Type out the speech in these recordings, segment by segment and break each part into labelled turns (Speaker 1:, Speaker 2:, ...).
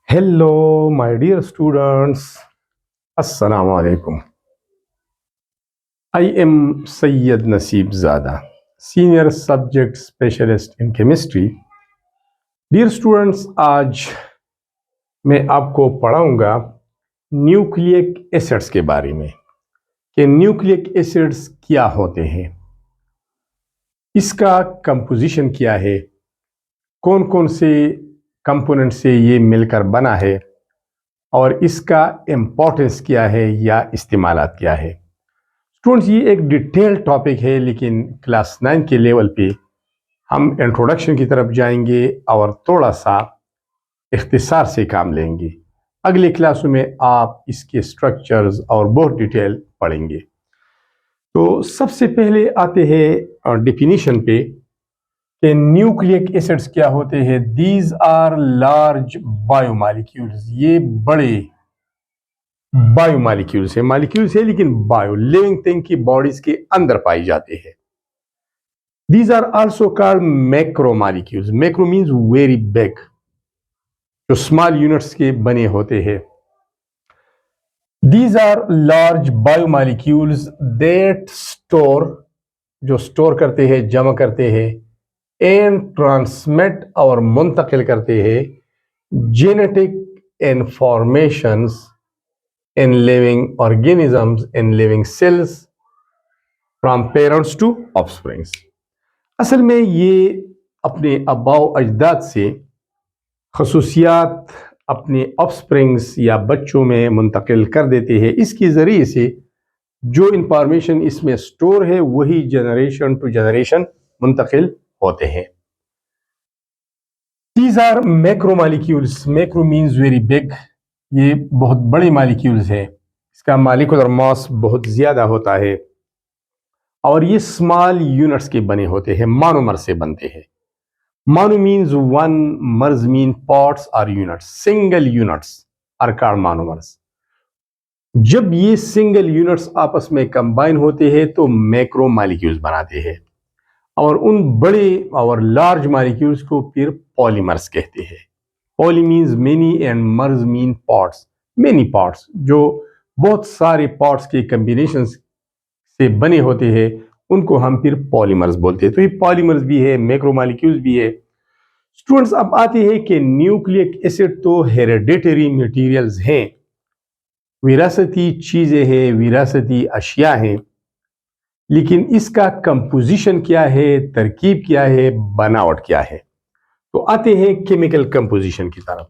Speaker 1: Hello, my dear students. Assalamu alaikum. I am Sayyid Naseeb Zada, Senior Subject Specialist in Chemistry. Dear students, आज मैं आपको पढ़ाऊंगा nucleic acids के बारे में कि न्यूक्लिक एसिड्स क्या होते हैं, इसका कंपोजिशन क्या है, कौन कौन से कंपोनेंट से ये मिलकर बना है और इसका इम्पोर्टेंस क्या है या इस्तेमालात क्या है। स्टूडेंट्स, ये एक डिटेल टॉपिक है, लेकिन क्लास 9 के लेवल पे हम इंट्रोडक्शन की तरफ जाएंगे और थोड़ा सा इख्तिसार से काम लेंगे। अगले क्लासों में आप इसके स्ट्रक्चर्स और बहुत डिटेल पढ़ेंगे। तो सबसे पहले आते हैं डेफिनेशन पे कि न्यूक्लिक एसिड्स क्या होते हैं। दीज आर लार्ज बायोमॉलिक्यूल्स, ये बड़े बायोमॉलिक्यूल्स है, मॉलिक्यूल्स है लेकिन बायो, लिविंग थिंग की बॉडीज के अंदर पाई जाते हैं। These are also called macromolecules. Macro means very big, जो स्मॉल यूनिट्स के बने होते हैं। These are large biomolecules that store, जो स्टोर करते हैं, जमा करते हैं, एंड ट्रांसमिट और मुंतकिल करते हैं genetic informations in living organisms, in living cells, from parents to offsprings. असल में ये अपने अबाव अजदाद से खसूसियात अपने ऑफस्प्रिंग्स या बच्चों में मुंतकिल कर देते हैं। इसके ज़रिए से जो इंफॉर्मेशन इसमें स्टोर है वही जनरेशन टू जनरेशन मुंतकिल होते हैं। These are macromolecules. Macro means very big. ये बहुत बड़े मालिक्यूल्स है, इसका मालिकुलर मास बहुत ज़्यादा होता है और ये स्मॉल यूनिट्स के बने होते हैं, मोनोमर से बनते हैं। Mono means one, mer mean parts और units. Single units are called monomers. जब ये सिंगल यूनिट्स आपस में कंबाइन होते हैं तो मैक्रो मालिक्यूल्स बनाते हैं और उन बड़े और लार्ज मालिक्यूल्स को फिर पॉलीमर्स कहते हैं। Poly means many and merge mean parts, many parts, जो बहुत सारे पार्ट्स के कम्बिनेशन से बने होते हैं उनको हम फिर पॉलीमर्स बोलते हैं। तो ये पॉलीमर्स भी है, मैक्रोमॉलिक्यूल्स भी है। स्टूडेंट्स, अब आते हैं कि न्यूक्लिक एसिड तो हेरिडेटरी मटेरियल्स हैं, विरासती चीज़ें हैं, विरासती अशिया हैं, लेकिन इसका कंपोजिशन क्या है, तरकीब क्या है, बनावट क्या है। तो आते हैं केमिकल कंपोजिशन की तरफ।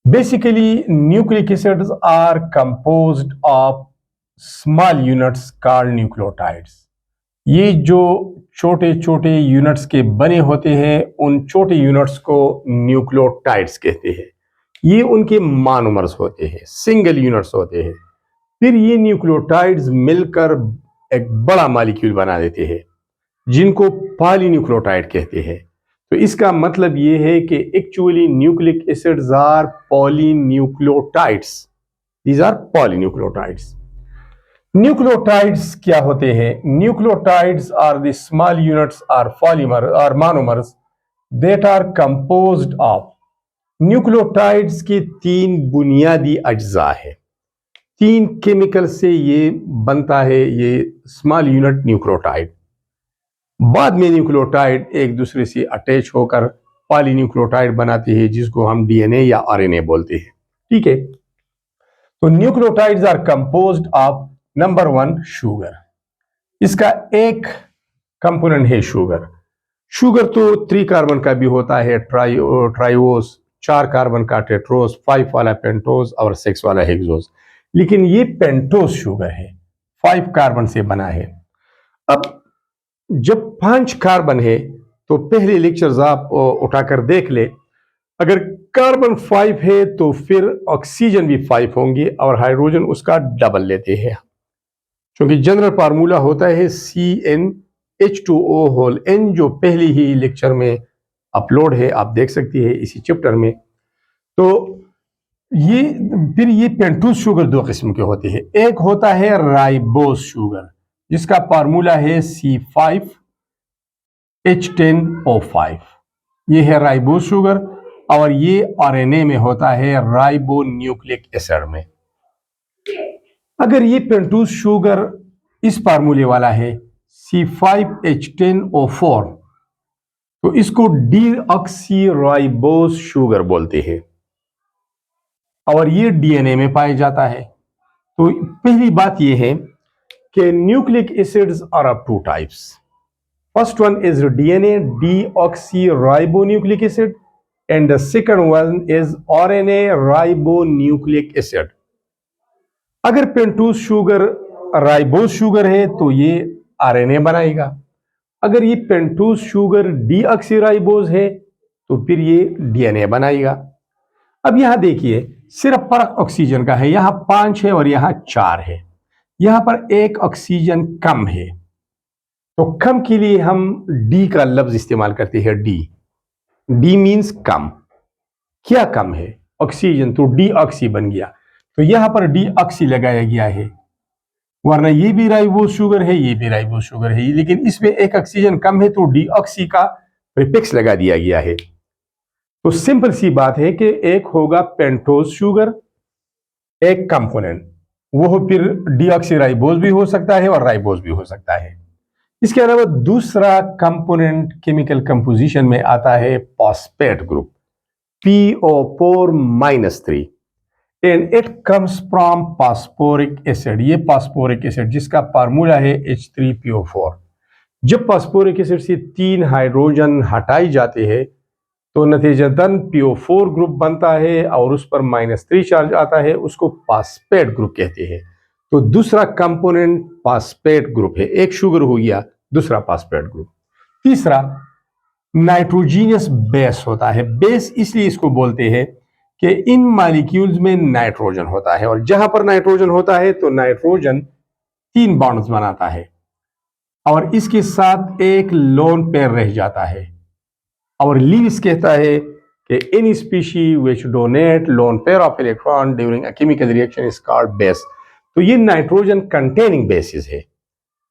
Speaker 1: Basically nucleic acids are composed of small units called nucleotides. ये जो छोटे छोटे यूनिट्स के बने होते हैं उन छोटे यूनिट्स को न्यूक्लियोटाइड्स कहते हैं। ये उनके मोनोमर्स होते हैं, सिंगल यूनिट्स होते हैं। फिर ये न्यूक्लियोटाइड्स मिलकर एक बड़ा मॉलिक्यूल बना देते हैं जिनको पॉलीन्यूक्लियोटाइड कहते हैं। तो इसका मतलब ये है कि actually nucleic acids are polynucleotides. These are polynucleotides. Nucleotides क्या होते हैं? Nucleotides are the small units are polymer और monomers that are composed of. Nucleotides के तीन बुनियादी अज्जा है, तीन केमिकल से ये बनता है, ये स्मॉल यूनिट न्यूक्लियोटाइड। बाद में न्यूक्लियोटाइड एक दूसरे से अटैच होकर पॉलीन्यूक्लियोटाइड बनाते हैं जिसको हम डीएनए या आरएनए बोलते हैं। ठीक है, तो nucleotides are composed of number 1 sugar. इसका एक कंपोनेंट है शुगर। शुगर तो 3 कार्बन का भी होता है, ट्राइओस, 4 कार्बन का टेट्रोस, 5 वाला पेंटोस और 6 वाला हेक्सोस, लेकिन ये पेंटोस शुगर है, 5 कार्बन से बना है। अब जब 5 कार्बन है तो पहले लेक्चर्स आप उठाकर देख ले, अगर कार्बन 5 है तो फिर ऑक्सीजन भी 5 होंगे और हाइड्रोजन उसका डबल लेते हैं, क्योंकि जनरल फार्मूला होता है CnH2O होल N, जो पहले ही लेक्चर में अपलोड है, आप देख सकती है इसी चैप्टर में। तो ये फिर ये पेंटोस शुगर 2 किस्म के होते हैं। एक होता है राइबोस शुगर जिसका फार्मूला है C5H10O5, ये है राइबोस शुगर। और ये आरएनए में होता है राइबो न्यूक्लिक एसिड में। अगर ये पेंटोज शुगर इस फार्मूले वाला है C5H10O4, तो इसको डीऑक्सीराइबोज शुगर बोलते हैं और ये डीएनए में पाया जाता है। तो पहली बात यह है कि nucleic acids are of two types. First one is DNA deoxyribonucleic acid and the second one is RNA ribonucleic acid. अगर पेंटोज शुगर राइबोज शुगर है तो ये आरएनए बनाएगा। अगर ये पेंटोज शुगर डीऑक्सीराइबोज है तो फिर ये डीएनए बनाएगा। अब यहां देखिए, सिर्फ फर्क ऑक्सीजन का है, यहां 5 है और यहां 4 है। यहां पर एक ऑक्सीजन कम है, तो कम के लिए हम डी का लफ्ज इस्तेमाल करते हैं। डी मीन्स कम। क्या कम है? ऑक्सीजन, तो डी ऑक्सी बन गया, तो यहां पर डी ऑक्सी लगाया गया है। वरना ये भी राइबोज शुगर है, ये भी राइबोज शुगर है, लेकिन इसमें एक ऑक्सीजन कम है तो डी ऑक्सी का प्रीफिक्स लगा दिया गया है। तो सिंपल सी बात है कि एक होगा पेंटोज शुगर, एक कंपोनेंट, वो फिर डीऑक्सीराइबोज भी हो सकता है और राइबोज भी हो सकता है। इसके अलावा दूसरा कंपोनेंट केमिकल कंपोजिशन में आता है phosphate group PO4-3 and it comes from phosphoric acid. ये फास्फोरिक एसिड जिसका फार्मूला है H3PO4। जब फास्फोरिक एसिड से 3 हाइड्रोजन हटाई जाते हैं तो नतीजतन PO4 ग्रुप बनता है और उस पर -3 चार्ज आता है, उसको फास्फेट ग्रुप कहते हैं। तो दूसरा कंपोनेंट फास्फेट ग्रुप है। एक शुगर हो गया, दूसरा फास्फेट ग्रुप। तीसरा नाइट्रोजीनियस बेस होता है। बेस इसलिए इसको बोलते हैं कि इन मॉलिक्यूल्स में नाइट्रोजन होता है और जहां पर नाइट्रोजन होता है तो नाइट्रोजन 3 बॉन्ड्स बनाता है और इसके साथ एक लोन पेयर रह जाता है। और लीविस कहता है कि any species which donate lone pair of electron during a chemical reaction is called base. तो ये नाइट्रोजन कंटेनिंग बेसिस है।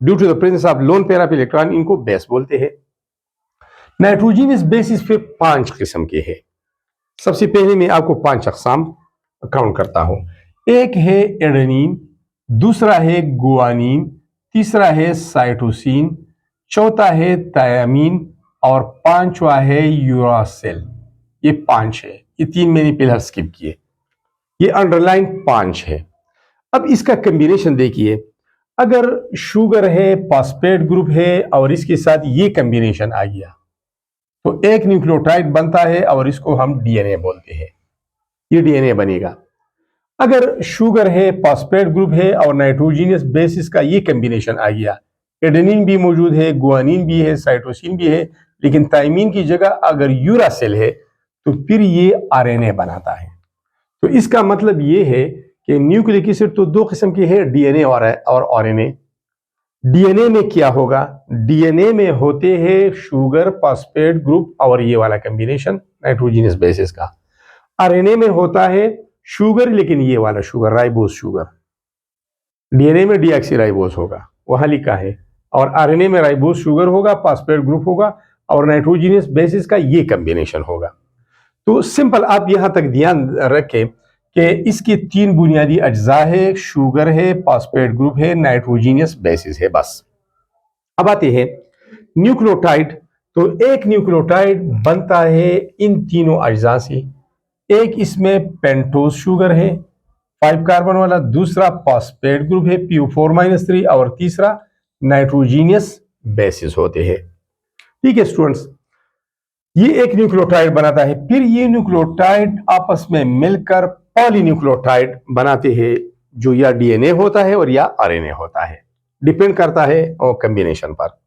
Speaker 1: Due to the presence of lone pair of electron इनको बेस बोलते हैं। नाइट्रोजीनियस बेसिस फिर 5 किस्म के हैं। सबसे पहले मैं आपको 5 अक़साम काउंट करता हूं। एक है एडेनिन, दूसरा है गुआनिन, तीसरा है साइटोसिन, चौथा है थायामीन और 5वां है यूरासिल। ये 5 है, ये 3 मैंने पहले स्किप किए, ये अंडरलाइन 5 है। अब इसका कॉम्बिनेशन देखिए, अगर शुगर है, फॉस्फेट ग्रुप है और इसके साथ ये कॉम्बिनेशन आ गया तो एक न्यूक्लियोटाइड बनता है और इसको हम डीएनए बोलते हैं। ये डीएनए बनेगा। अगर शुगर है, फॉस्फेट ग्रुप है और नाइट्रोजीनियस बेसिस का ये कॉम्बिनेशन आ गया, एडेनिन भी मौजूद है, गुआनिन भी है, साइटोसिन भी है, लेकिन थायमीन की जगह अगर यूरासिल है तो फिर ये आरएनए बनाता है। तो इसका मतलब ये है कि न्यूक्लिक एसिड तो 2 किस्म के हैं, डीएनए और आरएनए। डीएनए में क्या होगा? डीएनए में होते हैं शुगर, फॉस्फेट ग्रुप और ये वाला कॉम्बिनेशन नाइट्रोजीनियस बेसिस का। आरएनए में होता है शुगर, लेकिन ये वाला शुगर राइबोज शुगर। डीएनए में डीऑक्सीराइबोज होगा, वहां लिखा है, और आरएनए में राइबोज शुगर होगा, फॉस्फेट ग्रुप होगा और नाइट्रोजीनियस बेसिस का ये कॉम्बिनेशन होगा। तो सिंपल आप यहां तक ध्यान रखें कि इसके 3 बुनियादी अज्जा है, शुगर है, फॉस्फेट ग्रुप है, नाइट्रोजीनियस बेसिस है, बस। अब आते हैं न्यूक्लियोटाइड। तो एक न्यूक्लियोटाइड बनता है इन तीनों अज्जा से। एक इसमें पेंटोज शुगर है 5 कार्बन वाला, दूसरा फॉस्फेट ग्रुप है PO4-3 और तीसरा नाइट्रोजीनियस बेसिस होते हैं। ठीक है स्टूडेंट्स, ये एक न्यूक्लियोटाइड बनाता है। फिर ये न्यूक्लियोटाइड आपस में मिलकर पॉलीन्यूक्लियोटाइड बनाते हैं, जो या डीएनए होता है और या आरएनए होता है, डिपेंड करता है और कॉम्बिनेशन पर।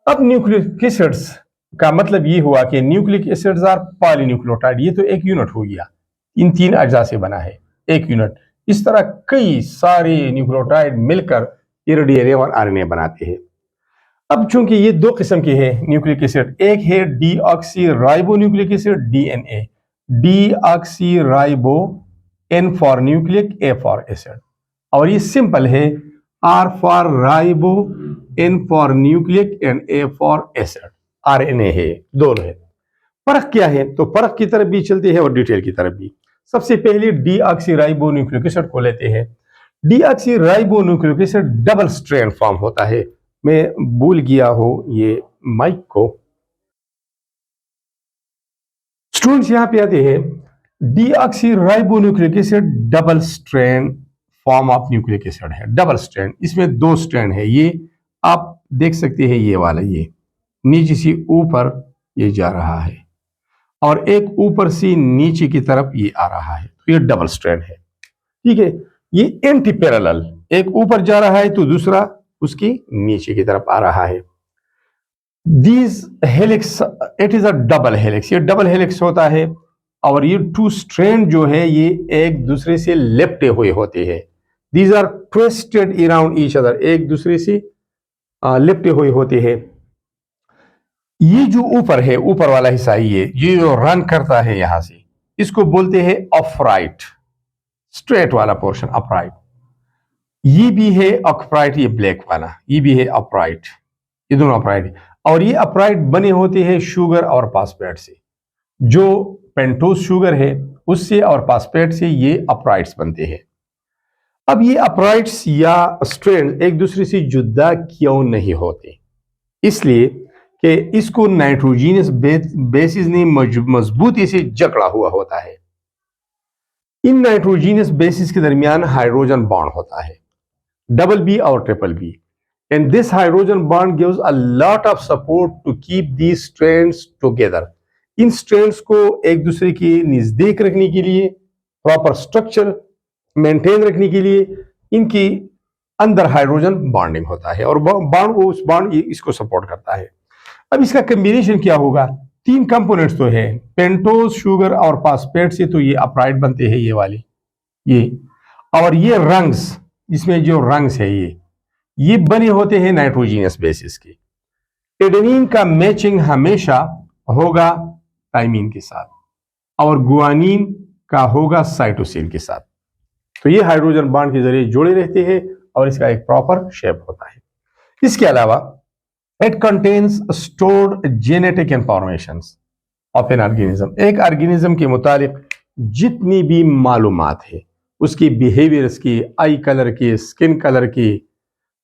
Speaker 1: अब न्यूक्लिक एसिड्स का मतलब ये हुआ कि न्यूक्लिक एसिड्स आर पॉलीन्यूक्लियोटाइड। ये तो एक यूनिट हो गया, इन 3 अज्जा से बना है एक यूनिट। इस तरह कई सारे न्यूक्लियोटाइड मिलकर ये डीएनए और आरएनए बनाते हैं। अब चूंकि ये 2 किस्म के हैं न्यूक्लिक एसिड, एक है deoxyribo nucleic acid DNA, deoxyribo, N for nucleic, A for acid, और ये सिंपल है R for ribo, N for nucleic and A for acid. RNA है, दोनों है। फर्क क्या है, तो फर्क की तरफ भी चलते हैं और डिटेल की तरफ भी। सबसे पहले डीऑक्सीराइबोन्यूक्लिक एसिड को लेते हैं। Deoxyribonucleic acid double strand form होता है। मैं भूल गया हूं ये माइक को। स्टूडेंट्स यहां पे आते हैं। Deoxyribonucleic acid double strand form of nucleic acid है। डबल स्ट्रैंड, इसमें दो स्ट्रैंड है। ये आप देख सकते हैं, ये वाला, ये नीचे से ऊपर ये जा रहा है और एक ऊपर से नीचे की तरफ ये आ रहा है, तो ये डबल स्ट्रैंड है। ठीक है, ये एंटी पैरेलल, एक ऊपर जा रहा है तो दूसरा उसकी नीचे की तरफ आ रहा है। These helix, it is a double helix, ये डबल हेलिक्स होता है और ये टू स्ट्रैंड जो है ये एक दूसरे से लिपटे हुए होते हैं। These are twisted around each other, एक दूसरे से लिपटे हुए होते हैं। ये जो ऊपर है, ऊपर वाला हिस्सा, ये जो रन करता है यहां से, इसको बोलते हैं अपराइट, स्ट्रेट वाला पोर्शन अपराइट। ये भी है अपराइट, ये ब्लैक वाला, ये भी है अपराइट, ये दोनों अपराइट। और ये अपराइट बने होते हैं शुगर और फास्फेट से। जो पेंटोज शुगर है उससे और फास्फेट से ये अपराइट्स बनते हैं। अब ये अपराइट्स या स्ट्रैंड एक दूसरे से जुदा क्यों नहीं होते? इसलिए कि इसको नाइट्रोजीनियस बेसिस ने मजबूती से जकड़ा हुआ होता है। इन नाइट्रोजीनियस बेसिस के दरमियान हाइड्रोजन बॉन्ड होता है, डबल बी और triple B, and this hydrogen bond gives a lot of support to keep these strands together. इन स्ट्रैंड्स को एक दूसरे के नजदीक रखने के लिए, प्रॉपर स्ट्रक्चर मेंटेन रखने के लिए इनकी अंदर हाइड्रोजन बॉन्डिंग होता है और बॉन्ड, उस बॉन्ड इसको सपोर्ट करता है। अब इसका कॉम्बिनेशन क्या होगा? तीन कंपोनेंट्स तो है, पेंटोज शुगर और फास्फेट से तो ये अपराइट बनते हैं, ये वाले, ये और ये रंग्स, इसमें जो रंग्स है ये बने होते हैं नाइट्रोजीनियस बेसिस के। एडेनिन का मैचिंग हमेशा होगा थाइमिन के साथ और गुआनिन का होगा साइटोसिन के साथ। तो ये हाइड्रोजन बॉन्ड के जरिए जुड़े रहते हैं और इसका एक प्रॉपर शेप होता है। इसके अलावा it contains stored genetic informations of an organism. एक ऑर्गेनिज्म के मुतालिक जितनी भी मालूमात है, उसकी बिहेवियर्स की, आई कलर की, स्किन कलर की,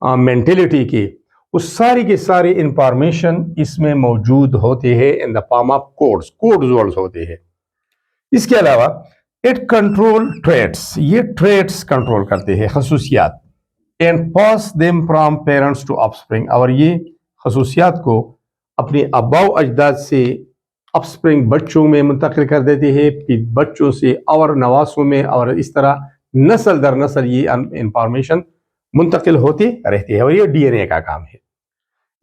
Speaker 1: मेंटेलिटी की, उस सारी के सारे इंफॉर्मेशन इसमें मौजूद होते हैं in the form of codes, code words होते हैं। इसके अलावा इट कंट्रोल ट्रेट्स, ये ट्रेट्स कंट्रोल करते हैं, खसूसियात, and pass them from parents to offspring, और ये खसूसियात को अपने अब्बाओ अजदाद से ऑफस्प्रिंग बच्चों में मुंतकिल कर देते हैं, फिर बच्चों से और नवासों में, और इस तरह नस्ल दर नस्ल ये इंफॉर्मेशन मुंतकिल होते रहती है और ये डीएनए का काम है।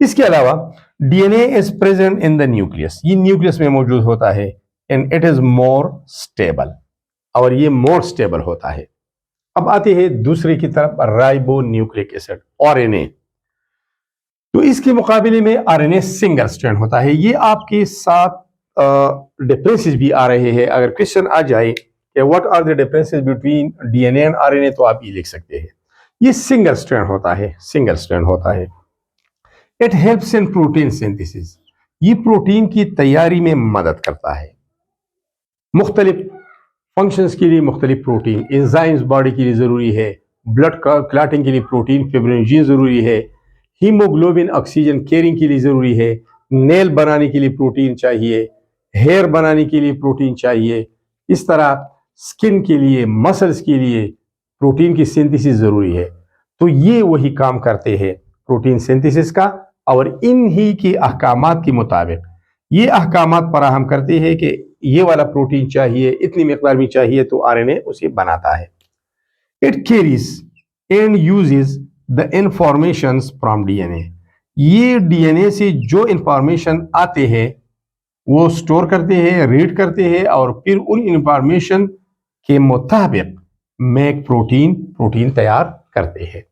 Speaker 1: इसके अलावा DNA is present in the nucleus, ये न्यूक्लियस में मौजूद होता है, and it is more stable, और ये मोर स्टेबल होता है। अब आते हैं दूसरे की तरफ, राइबो न्यूक्लिक एसिड, आरएनए। तो इसके मुकाबले में आरएनए सिंगल स्ट्रैंड होता है। ये आपके साथ डिफरेंसेस भी आ रहे हैं। अगर क्वेश्चन आ जाए कि what are the differences between DNA and RNA, तो आप ये लिख सकते हैं। ये सिंगल स्ट्रैंड होता है, सिंगल स्ट्रैंड होता है। It helps in protein synthesis, ये प्रोटीन की तैयारी में मदद करता है। मुख्तलिफ फंक्शंस के लिए मुख्तलिफ प्रोटीन, एंजाइम्स बॉडी के लिए जरूरी है, ब्लड क्लॉटिंग के लिए प्रोटीन फिब्रिनोजन जरूरी है, हीमोग्लोबिन ऑक्सीजन कैरिंग के लिए जरूरी है, नेल बनाने के लिए प्रोटीन चाहिए, हेयर बनाने के लिए प्रोटीन चाहिए, इस तरह स्किन के लिए, मसल्स के लिए प्रोटीन की सिंथेसिस जरूरी है। तो ये वही काम करते हैं प्रोटीन सिंथेसिस का, और इन ही के अहकामात के मुताबिक ये अहकामात फराहम करते हैं कि ये वाला प्रोटीन चाहिए, इतनी मिकदार में चाहिए, तो आरएनए उसे बनाता है। It carries and uses the informations from DNA, ये डीएनए से जो इंफॉर्मेशन आते हैं वो स्टोर करते हैं, रीड करते हैं, और फिर उन इंफॉर्मेशन के मुताबिक मेक प्रोटीन तैयार करते हैं।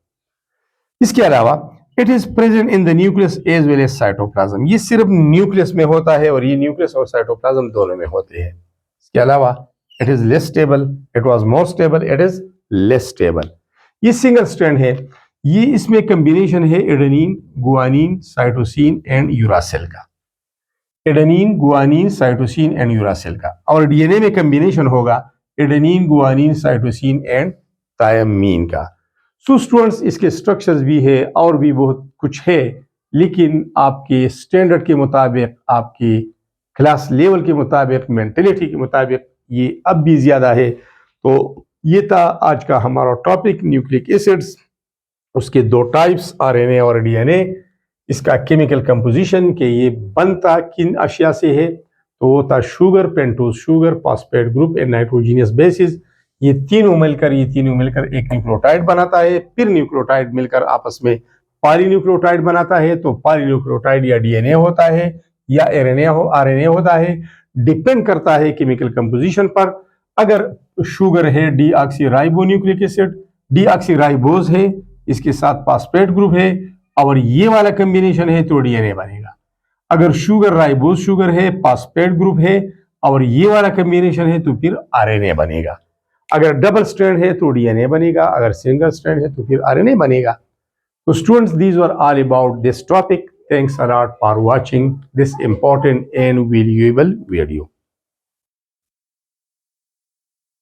Speaker 1: इसके अलावा it is present in the nucleus as well as cytoplasm, ये सिर्फ न्यूक्लियस में होता है और ये न्यूक्लियस और साइटोप्लाज्म दोनों में होते हैं। इसके अलावा it is less stable, it was more stable, it is less stable. ये सिंगल स्ट्रैंड है, ये इसमें कॉम्बिनेशन है adenine, guanine, cytosine and uracil का। Adenine, guanine, cytosine and uracil का। और डीएनए में कम्बिनेशन होगा adenine, guanine, cytosine and thymine का। सो स्टूडेंट्स, इसके स्ट्रक्चर्स भी है और भी बहुत कुछ है, लेकिन आपके स्टैंडर्ड के मुताबिक, आपकी क्लास लेवल के मुताबिक, मेंटेलिटी के मुताबिक ये अब भी ज्यादा है। तो ये था आज का हमारा टॉपिक, न्यूक्लिक एसिड्स, उसके दो टाइप्स, आरएनए और डीएनए, इसका केमिकल कंपोजिशन के ये बनता किन अशिया से है। तो वो था sugar, pentose sugar, phosphate group and nitrogenous basis. ये तीनों मिलकर एक न्यूक्लियोटाइड बनाता है। फिर न्यूक्लियोटाइड मिलकर आपस में पॉलीन्यूक्लियोटाइड बनाता है। तो पॉलीन्यूक्लियोटाइड या डीएनए होता है या आरएनए होता है, डिपेंड करता है केमिकल कंपोजिशन पर। अगर शुगर है डीऑक्सीराइबोन्यूक्लिक एसिड, डीऑक्सीराइबोज है, इसके साथ फॉस्फेट ग्रुप है और ये वाला कॉम्बिनेशन है तो डीएनए बनेगा। अगर शुगर राइबोज शुगर है, फॉस्फेट ग्रुप है और ये वाला कॉम्बिनेशन है तो फिर आरएनए बनेगा। अगर डबल स्ट्रैंड है तो डीएनए बनेगा, अगर सिंगल स्ट्रैंड है तो फिर आरएनए बनेगा। तो students, these were all about this topic. Thanks a lot for watching this important and valuable video.